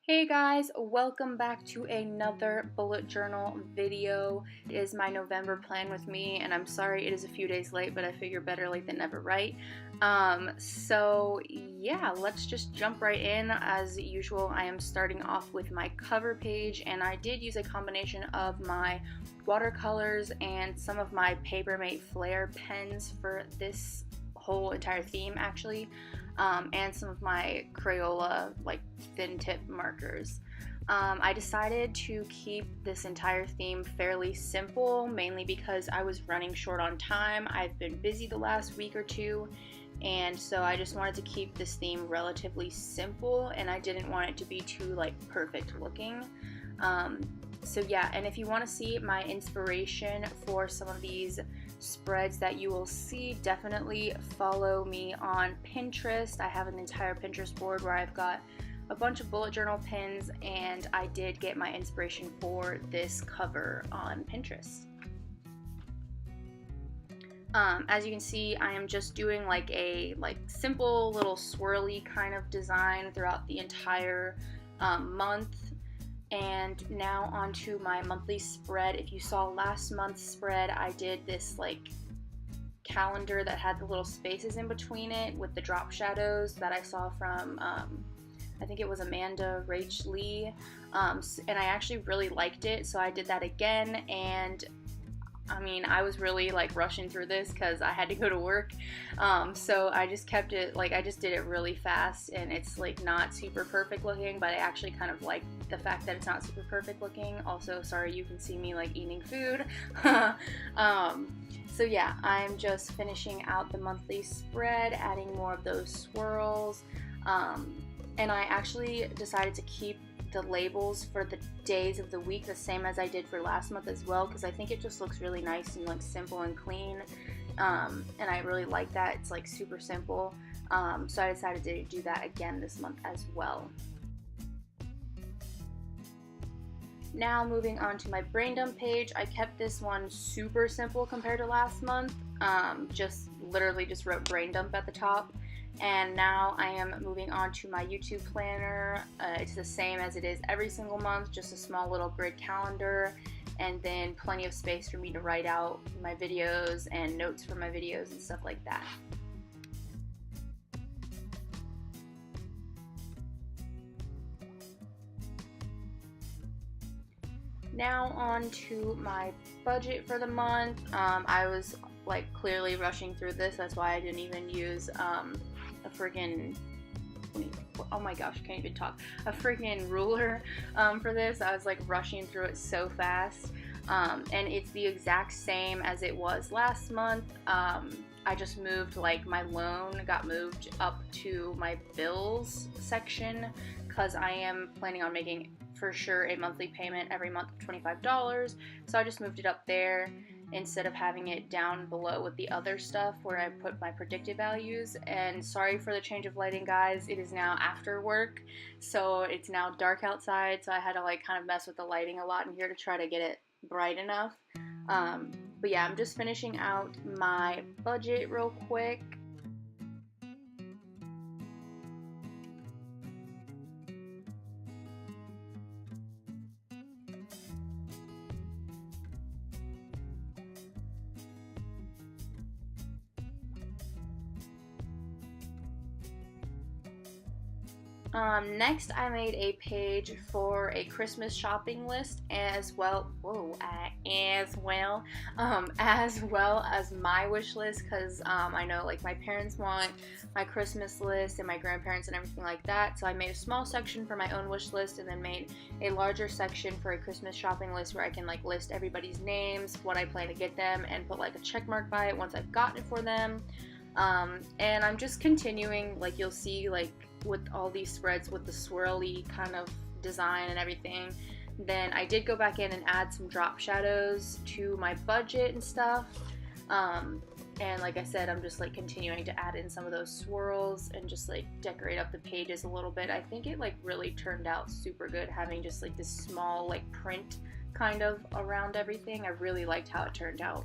Hey guys, welcome back to another bullet journal video. It is my November plan with me, and I'm sorry it is a few days late, but I figure better late than never, right? So yeah, let's just jump right in. As usual, I am starting off with my cover page, and I did use a combination of my watercolors and some of my Papermate Flair pens for this whole entire theme actually. And some of my Crayola like thin tip markers. I decided to keep this entire theme fairly simple, mainly because I was running short on time. I've been busy the last week or two, and so I just wanted to keep this theme relatively simple, and I didn't want it to be too like perfect looking. So yeah, and if you want to see my inspiration for some of these spreads that you will see, definitely follow me on Pinterest. I have an entire Pinterest board where I've got a bunch of bullet journal pins, and I did get my inspiration for this cover on Pinterest. As you can see, I am just doing like a simple little swirly kind of design throughout the entire month. And now onto my monthly spread. If you saw last month's spread, I did this like calendar that had the little spaces in between it with the drop shadows that I saw from I think it was Amanda Rach Lee, and I actually really liked it, so I did that again. And I mean, I was really like rushing through this because I had to go to work, so I just kept it like I just did it really fast, and it's like not super perfect looking, but I actually kind of like the fact that it's not super perfect looking. Also, sorry, you can see me like eating food. So yeah, I'm just finishing out the monthly spread, adding more of those swirls, and I actually decided to keep the labels for the days of the week the same as I did for last month as well, because I think it just looks really nice and like simple and clean, and I really like that. It's like super simple, so I decided to do that again this month as well. Now moving on to my brain dump page, I kept this one super simple compared to last month. Just literally just wrote brain dump at the top. And now I am moving on to my YouTube planner. It's the same as it is every single month, just a small little grid calendar, and then plenty of space for me to write out my videos and notes for my videos and stuff like that. Now on to my budget for the month. I was like clearly rushing through this, that's why I didn't even use a freaking, oh my gosh, I can't even talk, a freaking ruler for this. I was like rushing through it so fast, and it's the exact same as it was last month. I just moved, like my loan got moved up to my bills section because I am planning on making for sure a monthly payment every month of $25, so I just moved it up there instead of having it down below with the other stuff where I put my predicted values. And sorry for the change of lighting, guys. It is now after work, so it's now dark outside, so I had to like kind of mess with the lighting a lot in here to try to get it bright enough. But yeah, I'm just finishing out my budget real quick. Next, I made a page for a Christmas shopping list as well. Whoa, as well as my wish list, because I know like my parents want my Christmas list and my grandparents and everything like that. So I made a small section for my own wish list, and then made a larger section for a Christmas shopping list where I can like list everybody's names, what I plan to get them, and put like a check mark by it once I've gotten it for them. And I'm just continuing, like you'll see, like with all these spreads with the swirly kind of design and everything. Then I did go back in and add some drop shadows to my budget and stuff. And like I said, I'm just like continuing to add in some of those swirls and just like decorate up the pages a little bit. I think it like really turned out super good having just like this small like print kind of around everything. I really liked how it turned out.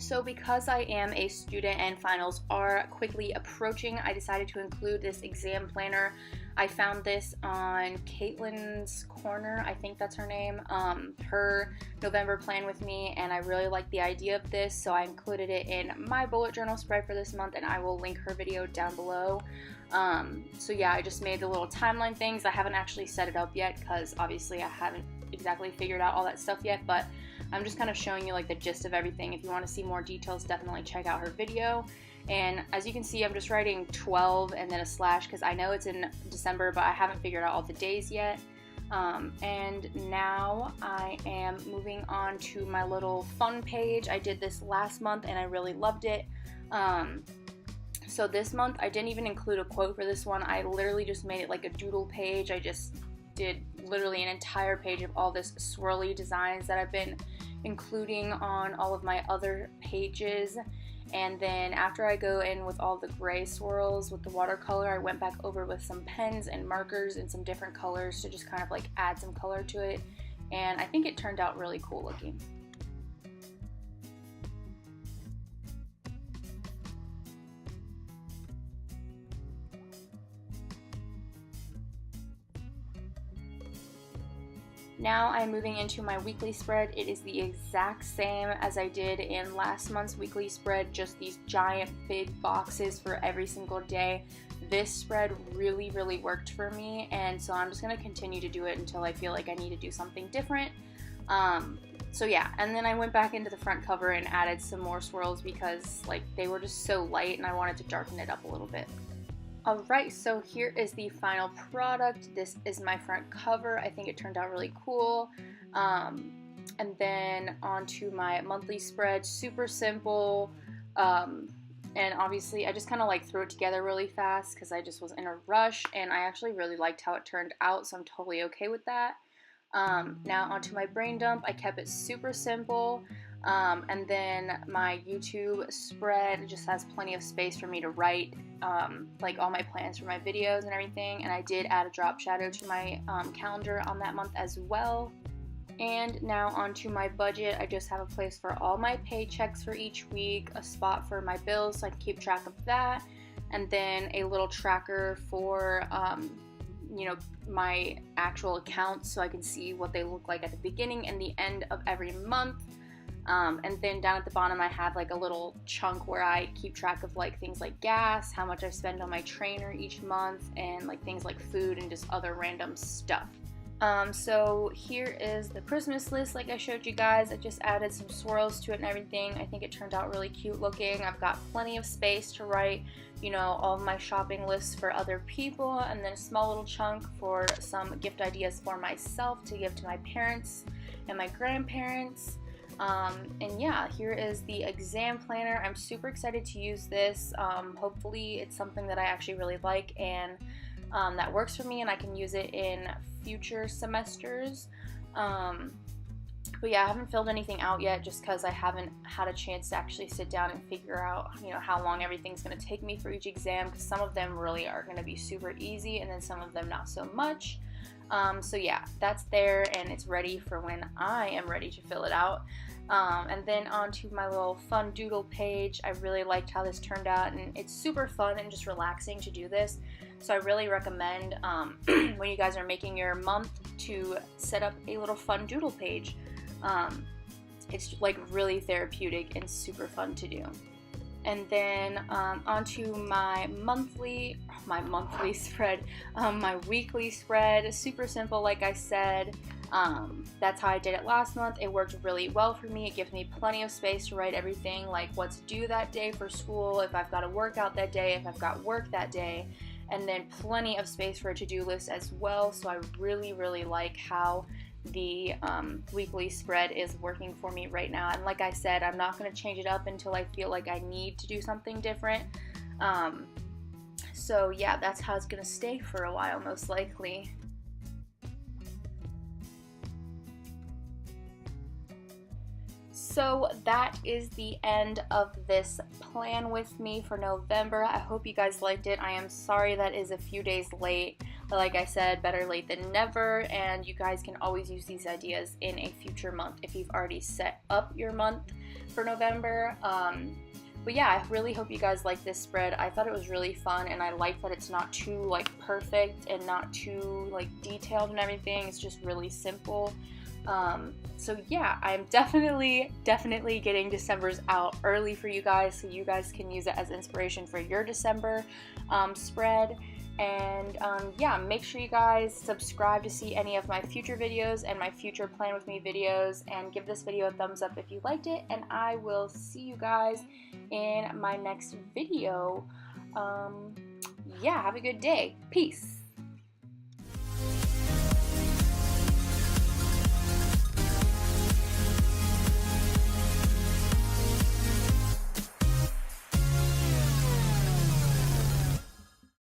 So because I am a student and finals are quickly approaching, I decided to include this exam planner. I found this on Caitlin's Corner, I think that's her name, her November plan with me, and I really like the idea of this, so I included it in my bullet journal spread for this month, and I will link her video down below. So yeah, I just made the little timeline things. I haven't actually set it up yet because obviously I haven't exactly figured out all that stuff yet, but I'm just kind of showing you like the gist of everything. If you want to see more details, definitely check out her video. And as you can see, I'm just writing 12 and then a slash because I know it's in December, but I haven't figured out all the days yet. And now I am moving on to my little fun page. I did this last month and I really loved it. So this month I didn't even include a quote for this one. I literally just made it like a doodle page. I just did literally an entire page of all this swirly designs that I've been including on all of my other pages. And then after I go in with all the gray swirls with the watercolor, I went back over with some pens and markers and some different colors to just kind of like add some color to it. And I think it turned out really cool looking. Now I'm moving into my weekly spread. It is the exact same as I did in last month's weekly spread, just these giant big boxes for every single day. This spread really worked for me, and so I'm just going to continue to do it until I feel like I need to do something different. So yeah, and then I went back into the front cover and added some more swirls because like they were just so light and I wanted to darken it up a little bit. Alright, so here is the final product. This is my front cover. I think it turned out really cool. And then onto my monthly spread, super simple. And obviously I just kind of like threw it together really fast because I just was in a rush, and I actually really liked how it turned out, so I'm totally okay with that. Now onto my brain dump. I kept it super simple. And then my YouTube spread just has plenty of space for me to write like all my plans for my videos and everything, and I did add a drop shadow to my calendar on that month as well. And now onto my budget. I just have a place for all my paychecks for each week, a spot for my bills so I can keep track of that, and then a little tracker for you know, my actual accounts so I can see what they look like at the beginning and the end of every month. And then down at the bottom I have like a little chunk where I keep track of like things like gas, how much I spend on my trainer each month, and like things like food and just other random stuff. So here is the Christmas list like I showed you guys. I just added some swirls to it and everything. I think it turned out really cute looking. I've got plenty of space to write, you know, all of my shopping lists for other people, and then a small little chunk for some gift ideas for myself to give to my parents and my grandparents. And yeah, here is the exam planner. I'm super excited to use this. Hopefully it's something that I actually really like and that works for me, and I can use it in future semesters. But yeah, I haven't filled anything out yet just because I haven't had a chance to actually sit down and figure out, you know, how long everything's going to take me for each exam, because some of them really are going to be super easy and then some of them not so much. So yeah, that's there and it's ready for when I am ready to fill it out. And then onto my little fun doodle page. I really liked how this turned out, and it's super fun and just relaxing to do this. So I really recommend when you guys are making your month to set up a little fun doodle page. It's like really therapeutic and super fun to do. And then onto my monthly spread, my weekly spread. Super simple, like I said. That's how I did it last month. It worked really well for me. It gives me plenty of space to write everything, like what's due that day for school, if I've got a workout that day, if I've got work that day, and then plenty of space for a to-do list as well. So I really like how the weekly spread is working for me right now. And like I said, I'm not going to change it up until I feel like I need to do something different. So yeah, that's how it's going to stay for a while, most likely. So that is the end of this plan with me for November. I hope you guys liked it. I am sorry that is a few days late, but like I said, better late than never, and you guys can always use these ideas in a future month if you've already set up your month for November. But yeah, I really hope you guys like this spread. I thought it was really fun, and I like that it's not too like perfect and not too like detailed and everything. It's just really simple. So yeah, I'm definitely getting December's out early for you guys so you guys can use it as inspiration for your December spread. And yeah, make sure you guys subscribe to see any of my future videos and my future plan with me videos, and give this video a thumbs up if you liked it, and I will see you guys in my next video. Yeah, have a good day. Peace.